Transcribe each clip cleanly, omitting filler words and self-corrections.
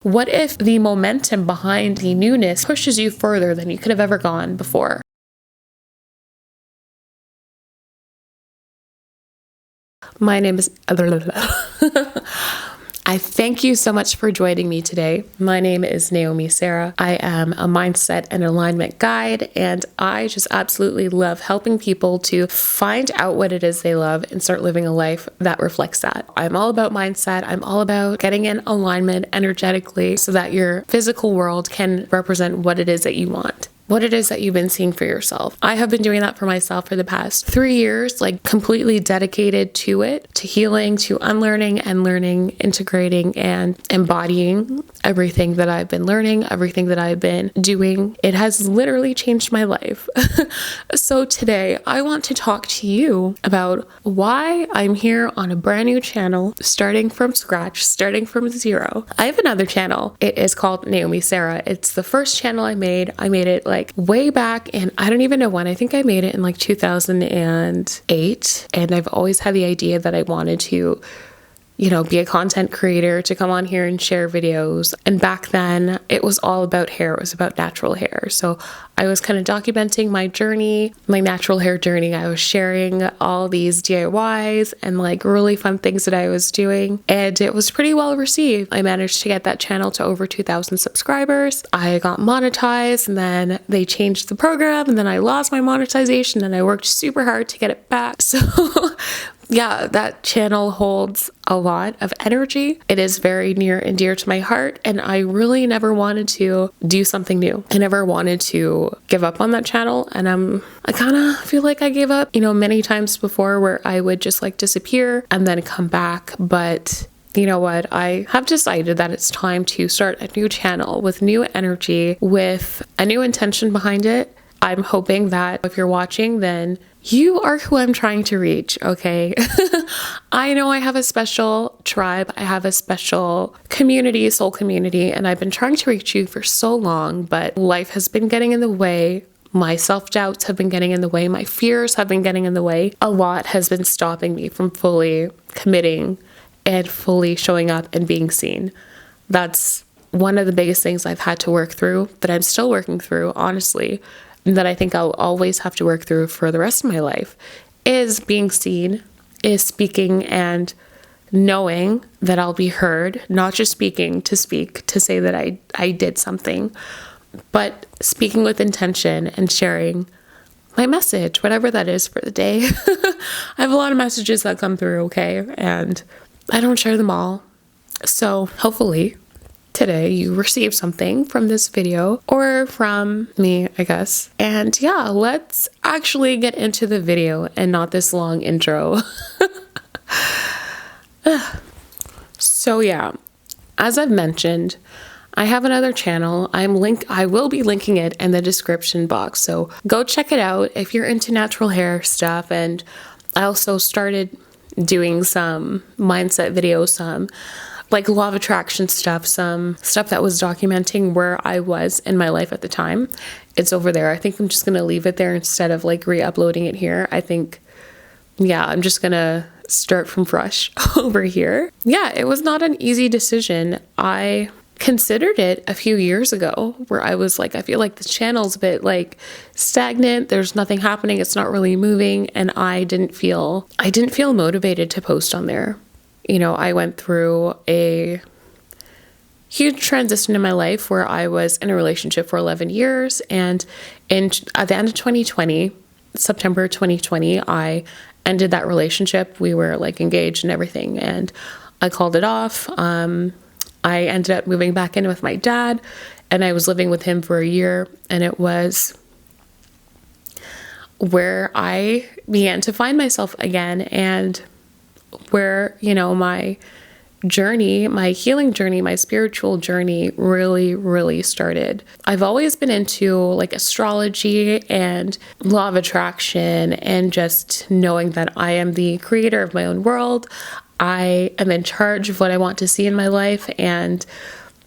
What if the momentum behind the newness pushes you further than you could have ever gone before? My name is I thank you so much for joining me today. My name is Naomi Sarah. I am a mindset and alignment guide, and I just absolutely love helping people to find out what it is they love and start living a life that reflects that. I'm all about mindset. I'm all about getting in alignment energetically so that your physical world can represent what it is that you want. What it is that you've been seeing for yourself. I have been doing that for myself for the past 3 years, like completely dedicated to it, to healing, to unlearning and learning, integrating and embodying everything that I've been learning, everything that I've been doing. It has literally changed my life. So today I want to talk to you about why I'm here on a brand new channel, starting from scratch, starting from zero. I have another channel. It is called Naomi Sarah. It's the first channel I made. I made it like way back, and I don't even know when. I think I made it in like 2008, and I've always had the idea that I wanted to be a content creator, to come on here and share videos. And back then it was all about hair. It was about natural hair. So I was kind of documenting my journey, my natural hair journey. I was sharing all these DIYs and like really fun things that I was doing. And it was pretty well received. I managed to get that channel to over 2,000 subscribers. I got monetized, and then they changed the program, and then I lost my monetization, and I worked super hard to get it back. So yeah, that channel holds a lot of energy. It is very near and dear to my heart, and I really never wanted to do something new. I never wanted to give up on that channel, and I kind of feel like I gave up, many times before, where I would just like disappear and then come back. But you know what? I have decided that it's time to start a new channel with new energy, with a new intention behind it. I'm hoping that if you're watching, then you are who I'm trying to reach, okay? I know I have a special tribe. I have a special community, soul community, and I've been trying to reach you for so long, but life has been getting in the way. My self-doubts have been getting in the way. My fears have been getting in the way. A lot has been stopping me from fully committing and fully showing up and being seen. That's one of the biggest things I've had to work through, that I'm still working through, honestly, that I think I'll always have to work through for the rest of my life, is being seen, is speaking and knowing that I'll be heard, not just speaking to speak, to say that I did something, but speaking with intention and sharing my message, whatever that is for the day. I have a lot of messages that come through, okay? And I don't share them all. So hopefully today you receive something from this video, or from me, I guess. And yeah, let's actually get into the video and not this long intro. So yeah, as I've mentioned, I have another channel. I will be linking it in the description box. So go check it out if you're into natural hair stuff. And I also started doing some mindset videos, some like law of attraction stuff, some stuff that was documenting where I was in my life at the time. It's over there. I think I'm just going to leave it there instead of like re-uploading it here. I think, yeah, I'm just going to start from fresh over here. Yeah, it was not an easy decision. I considered it a few years ago, where I was like, I feel like the channel's a bit like stagnant. There's nothing happening. It's not really moving. And I didn't feel motivated to post on there. I went through a huge transition in my life where I was in a relationship for 11 years. And at the end of 2020, September 2020, I ended that relationship. We were like engaged and everything, and I called it off. I ended up moving back in with my dad, and I was living with him for a year. And it was where I began to find myself again, and where, my journey, my healing journey, my spiritual journey really, really started. I've always been into like astrology and law of attraction, and just knowing that I am the creator of my own world. I am in charge of what I want to see in my life. And,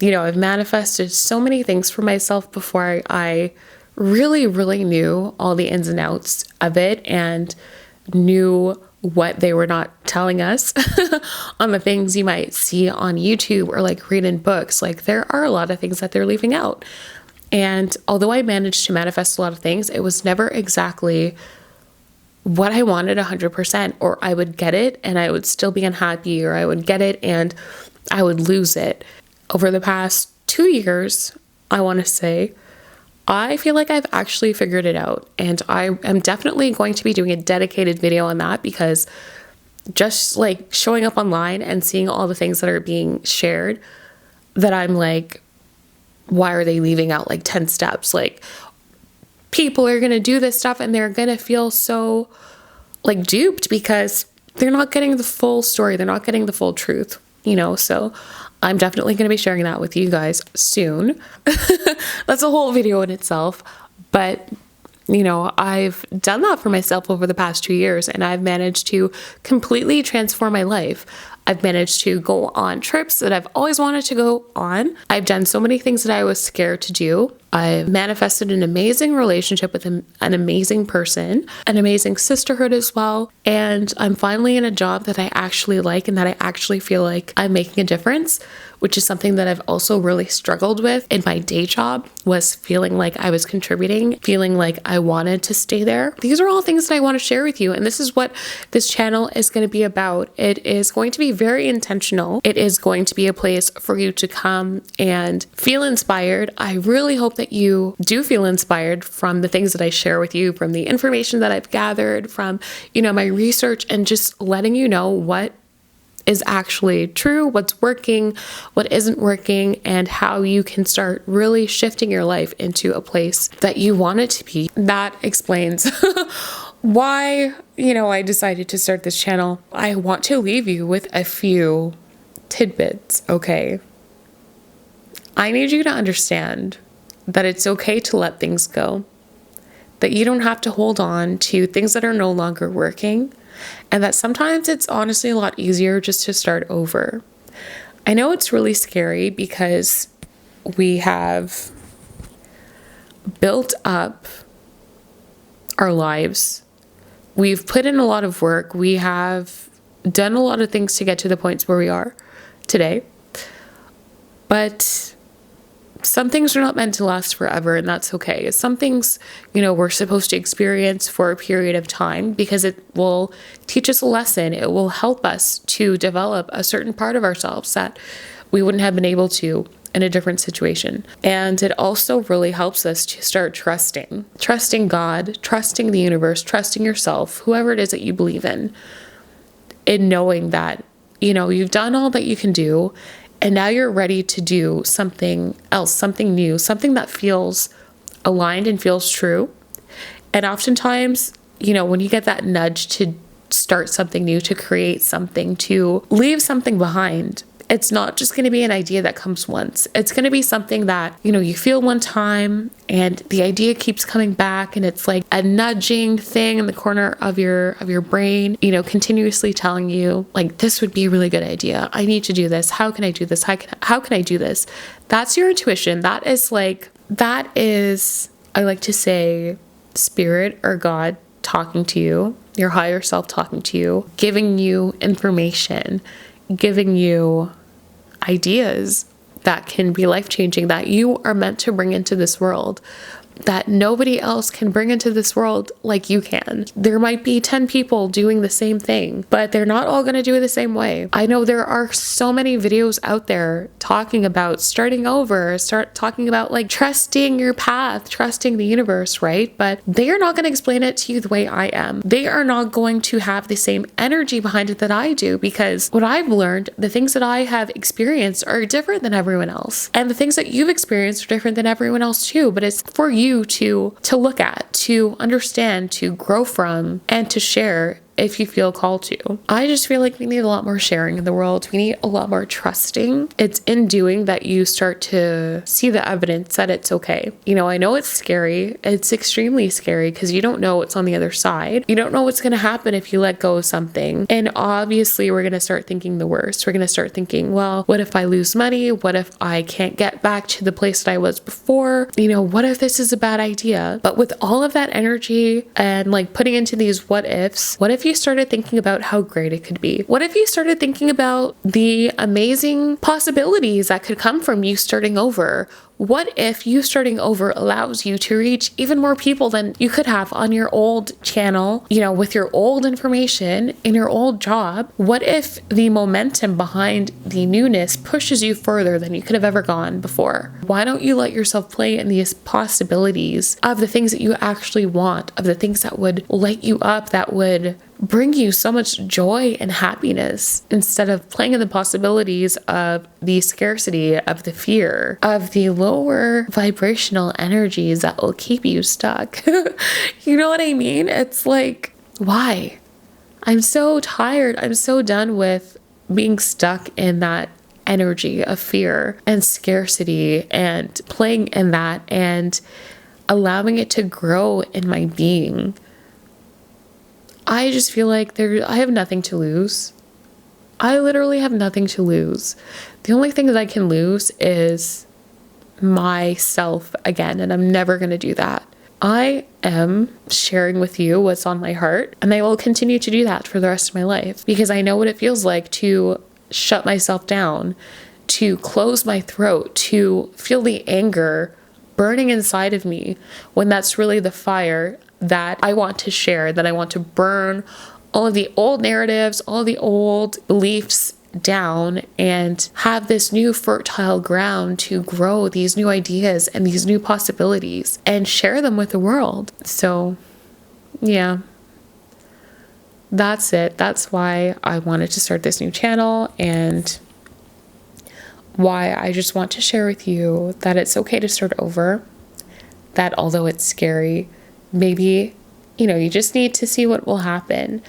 I've manifested so many things for myself before I really, really knew all the ins and outs of it, and knew what they were not telling us on the things you might see on YouTube or like read in books. Like there are a lot of things that they're leaving out. And although I managed to manifest a lot of things, it was never exactly what I wanted 100%, or I would get it and I would still be unhappy, or I would get it and I would lose it. Over the past 2 years, I want to say, I feel like I've actually figured it out, and I am definitely going to be doing a dedicated video on that, because just like showing up online and seeing all the things that are being shared, that I'm like, why are they leaving out like 10 steps? Like, people are going to do this stuff and they're going to feel so like duped because they're not getting the full story. They're not getting the full truth, you know? So I'm definitely going to be sharing that with you guys soon. That's a whole video in itself. But, you know, I've done that for myself over the past 2 years, and I've managed to completely transform my life. I've managed to go on trips that I've always wanted to go on. I've done so many things that I was scared to do. I've manifested an amazing relationship with an amazing person, an amazing sisterhood as well. And I'm finally in a job that I actually like and that I actually feel like I'm making a difference, which is something that I've also really struggled with in my day job, was feeling like I was contributing, feeling like I wanted to stay there. These are all things that I want to share with you. And this is what this channel is going to be about. It is going to be very intentional. It is going to be a place for you to come and feel inspired. I really hope that you do feel inspired from the things that I share with you, from the information that I've gathered, from, you know, my research, and just letting you know what is actually true, what's working, what isn't working, and how you can start really shifting your life into a place that you want it to be. That explains why, you know, I decided to start this channel. I want to leave you with a few tidbits, okay? I need you to understand that it's okay to let things go, that you don't have to hold on to things that are no longer working, and that sometimes it's honestly a lot easier just to start over. I know it's really scary because we have built up our lives. We've put in a lot of work. We have done a lot of things to get to the points where we are today. But some things are not meant to last forever, and that's okay. Some things, you know, we're supposed to experience for a period of time because it will teach us a lesson. It will help us to develop a certain part of ourselves that we wouldn't have been able to in a different situation. And it also really helps us to start trusting God, trusting the universe, trusting yourself, whoever it is that you believe in knowing that, you know, you've done all that you can do. And now you're ready to do something else, something new, something that feels aligned and feels true. And oftentimes, you know, when you get that nudge to start something new, to create something, to leave something behind, it's not just going to be an idea that comes once. It's going to be something that, you know, you feel one time and the idea keeps coming back, and it's like a nudging thing in the corner of your brain, you know, continuously telling you like, this would be a really good idea. I need to do this. How can I do this? How can I do this? That's your intuition. That is, I like to say, spirit or God talking to you, your higher self talking to you, giving you information, giving you ideas that can be life-changing, that you are meant to bring into this world, that nobody else can bring into this world like you can. There might be 10 people doing the same thing, but they're not all going to do it the same way. I know there are so many videos out there talking about starting over, talking about like trusting your path, trusting the universe, right? But they are not going to explain it to you the way I am. They are not going to have the same energy behind it that I do, because what I've learned, the things that I have experienced are different than everyone else. And the things that you've experienced are different than everyone else too, but it's for you to look at, to understand, to grow from, and to share if you feel called to. I just feel like we need a lot more sharing in the world. We need a lot more trusting. It's in doing that you start to see the evidence that it's okay. You know, I know it's scary. It's extremely scary because you don't know what's on the other side. You don't know what's going to happen if you let go of something. And obviously we're going to start thinking the worst. We're going to start thinking, well, what if I lose money? What if I can't get back to the place that I was before? You know, what if this is a bad idea? But with all of that energy and like putting into these what ifs, what if you started thinking about how great it could be? What if you started thinking about the amazing possibilities that could come from you starting over? What if you starting over allows you to reach even more people than you could have on your old channel, you know, with your old information in your old job? What if the momentum behind the newness pushes you further than you could have ever gone before? Why don't you let yourself play in these possibilities of the things that you actually want, of the things that would light you up, that would bring you so much joy and happiness, instead of playing in the possibilities of the scarcity, of the fear, of the lower vibrational energies that will keep you stuck. You know what I mean? It's like, why? I'm so tired. I'm so done with being stuck in that energy of fear and scarcity and playing in that and allowing it to grow in my being. I just feel like I have nothing to lose. I literally have nothing to lose. The only thing that I can lose is myself again, and I'm never going to do that. I am sharing with you what's on my heart, and I will continue to do that for the rest of my life, because I know what it feels like to shut myself down, to close my throat, to feel the anger burning inside of me, when that's really the fire that I want to share, that I want to burn all of the old narratives, all the old beliefs down, and have this new fertile ground to grow these new ideas and these new possibilities and share them with the world. So yeah, that's it. That's why I wanted to start this new channel, and why I just want to share with you that it's okay to start over, that although it's scary, maybe, you know, you just need to see what will happen.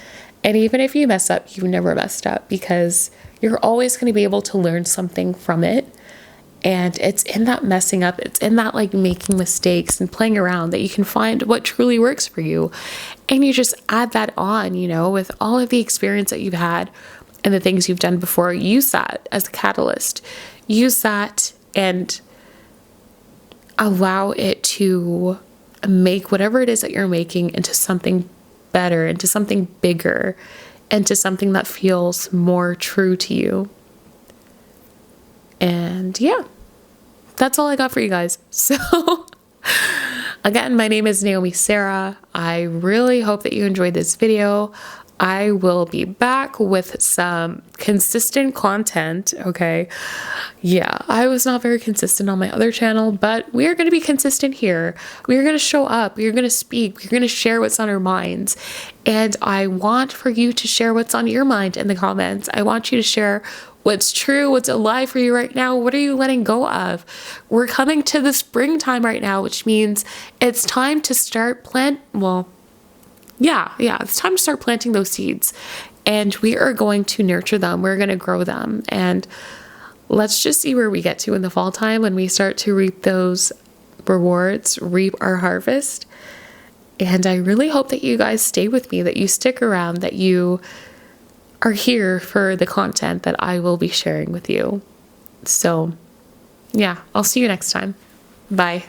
And even if you mess up, you never messed up, because you're always going to be able to learn something from it. And it's in that messing up, it's in that like making mistakes and playing around, that you can find what truly works for you. And you just add that on, you know, with all of the experience that you've had and the things you've done before. Use that as a catalyst. Use that and allow it to make whatever it is that you're making into something better, into something bigger, into something that feels more true to you. And yeah, that's all I got for you guys. So again, my name is Naomi Sarah. I really hope that you enjoyed this video. I will be back with some consistent content, okay? Yeah, I was not very consistent on my other channel, but we are going to be consistent here. We are going to show up. We are going to speak. We're going to share what's on our minds. And I want for you to share what's on your mind in the comments. I want you to share what's true, what's alive for you right now. What are you letting go of? We're coming to the springtime right now, which means it's time to start it's time to start planting those seeds, and we are going to nurture them. We're going to grow them, and let's just see where we get to in the fall time when we start to reap those rewards, reap our harvest. And I really hope that you guys stay with me, that you stick around, that you are here for the content that I will be sharing with you. So yeah, I'll see you next time. Bye.